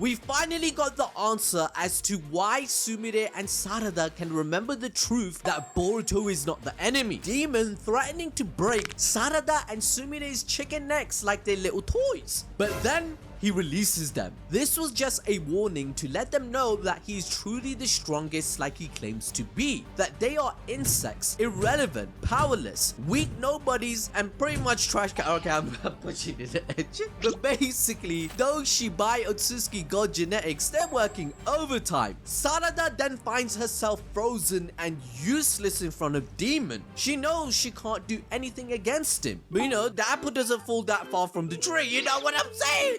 We finally got the answer as to why Sumire and Sarada can remember the truth that Boruto is not the enemy. Demon threatening to break Sarada and Sumire's chicken necks like they're little toys. But then he releases them. This was just a warning to let them know that he is truly the strongest like he claims to be. That they are insects, irrelevant, powerless, weak nobodies, and pretty much trash. Okay, I'm pushing it at the edge. But basically, those Shibai Otsutsuki God genetics, they're working overtime. Sarada then finds herself frozen and useless in front of Demon. She knows she can't do anything against him. But you know, the apple doesn't fall that far from the tree, you know what I'm saying?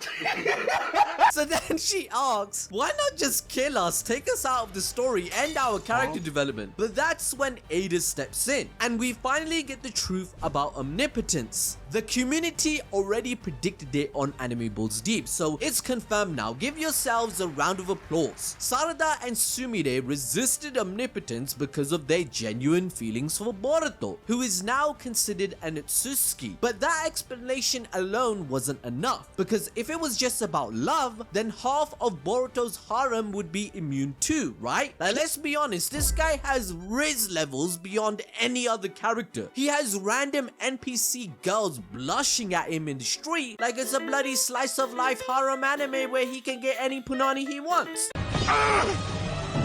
So then she asks, why not just kill us, take us out of the story, end our character development? But that's when Eida steps in, and we finally get the truth about Omnipotence. The community already predicted it on Anime Balls Deep, so it's confirmed now. Give yourselves a round of applause. Sarada and Sumire resisted Omnipotence because of their genuine feelings for Boruto, who is now considered an Otsutsuki. But that explanation alone wasn't enough, because if it was just about love, then half of Boruto's harem would be immune too, right? Like, let's be honest, this guy has Riz levels beyond any other character. He has random NPC girls blushing at him in the street like it's a bloody slice of life harem anime where he can get any punani he wants.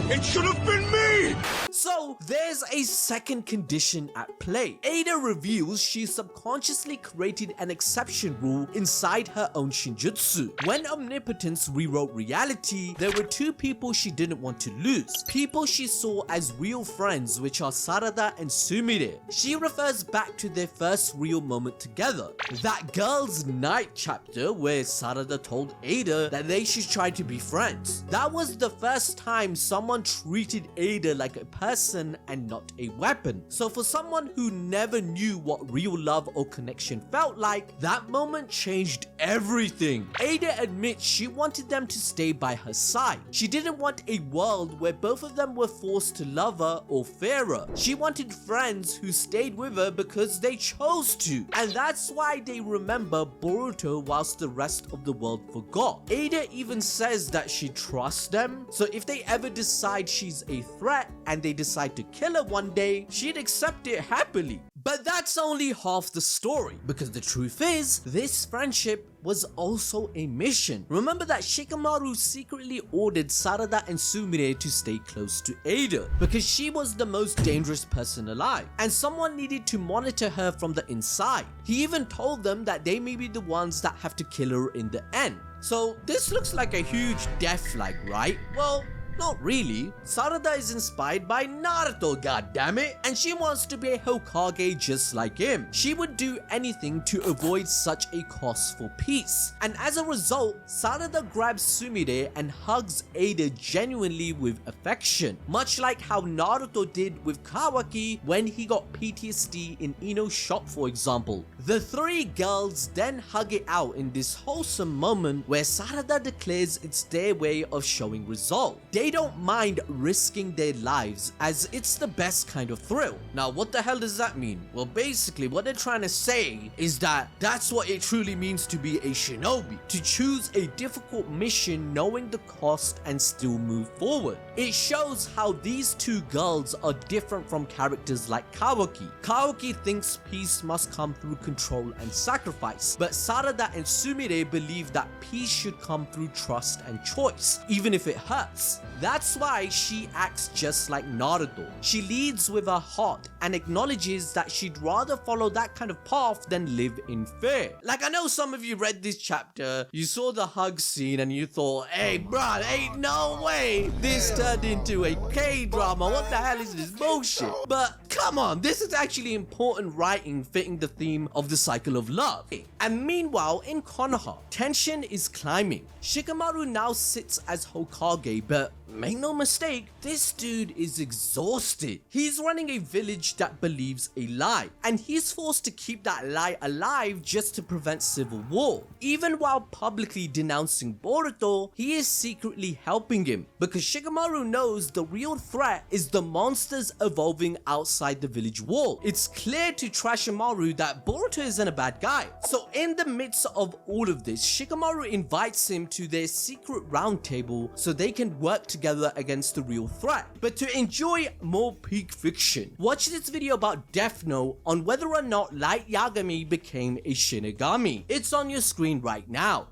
It should have been me! So there's a second condition at play. Eida reveals she subconsciously created an exception rule inside her own Shinjutsu. When Omnipotence rewrote reality, there were two people she didn't want to lose. People she saw as real friends, which are Sarada and Sumire. She refers back to their first real moment together. That girls' night chapter where Sarada told Eida that they should try to be friends. That was the first time someone treated Eida like a person and not a weapon. So for someone who never knew what real love or connection felt like, that moment changed everything. Eida admits she wanted them to stay by her side. She didn't want a world where both of them were forced to love her or fear her. She wanted friends who stayed with her because they chose to. And that's why they remember Boruto whilst the rest of the world forgot. Eida even says that she trusts them, so if they ever decide she's a threat and they decide to kill her one day, she'd accept it happily. But that's only half the story, because the truth is, this friendship was also a mission. Remember that Shikamaru secretly ordered Sarada and Sumire to stay close to Eida because she was the most dangerous person alive and someone needed to monitor her from the inside. He even told them that they may be the ones that have to kill her in the end. So this looks like a huge death flag, right? Well, not really. Sarada is inspired by Naruto, goddammit, and she wants to be a Hokage just like him. She would do anything to avoid such a cost for peace. And as a result, Sarada grabs Sumire and hugs Eida genuinely with affection, much like how Naruto did with Kawaki when he got PTSD in Ino's shop, for example. The three girls then hug it out in this wholesome moment where Sarada declares it's their way of showing resolve. They don't mind risking their lives as it's the best kind of thrill. Now, what the hell does that mean? Well, basically what they're trying to say is that that's what it truly means to be a shinobi, to choose a difficult mission knowing the cost and still move forward. It shows how these two girls are different from characters like Kawaki. Kawaki thinks peace must come through control and sacrifice, but Sarada and Sumire believe that peace should come through trust and choice, even if it hurts. That's why she acts just like Naruto. She leads with her heart and acknowledges that she'd rather follow that kind of path than live in fear. Like, I know some of you read this chapter, you saw the hug scene and you thought, hey bruh, ain't no way this turned into a K-drama. What the hell is this bullshit? But come on, this is actually important writing fitting the theme of the cycle of love. And meanwhile, in Konoha, tension is climbing. Shikamaru now sits as Hokage, but make no mistake, this dude is exhausted. He's running a village that believes a lie, and he's forced to keep that lie alive just to prevent civil war. Even while publicly denouncing Boruto, he is secretly helping him, because Shikamaru knows the real threat is the monsters evolving outside the village wall. It's clear to Trashimaru that Boruto isn't a bad guy. So in the midst of all of this, Shikamaru invites him to their secret round table so they can work together against the real threat. But to enjoy more peak fiction, watch this video about Death Note on whether or not Light Yagami became a Shinigami. It's on your screen right now.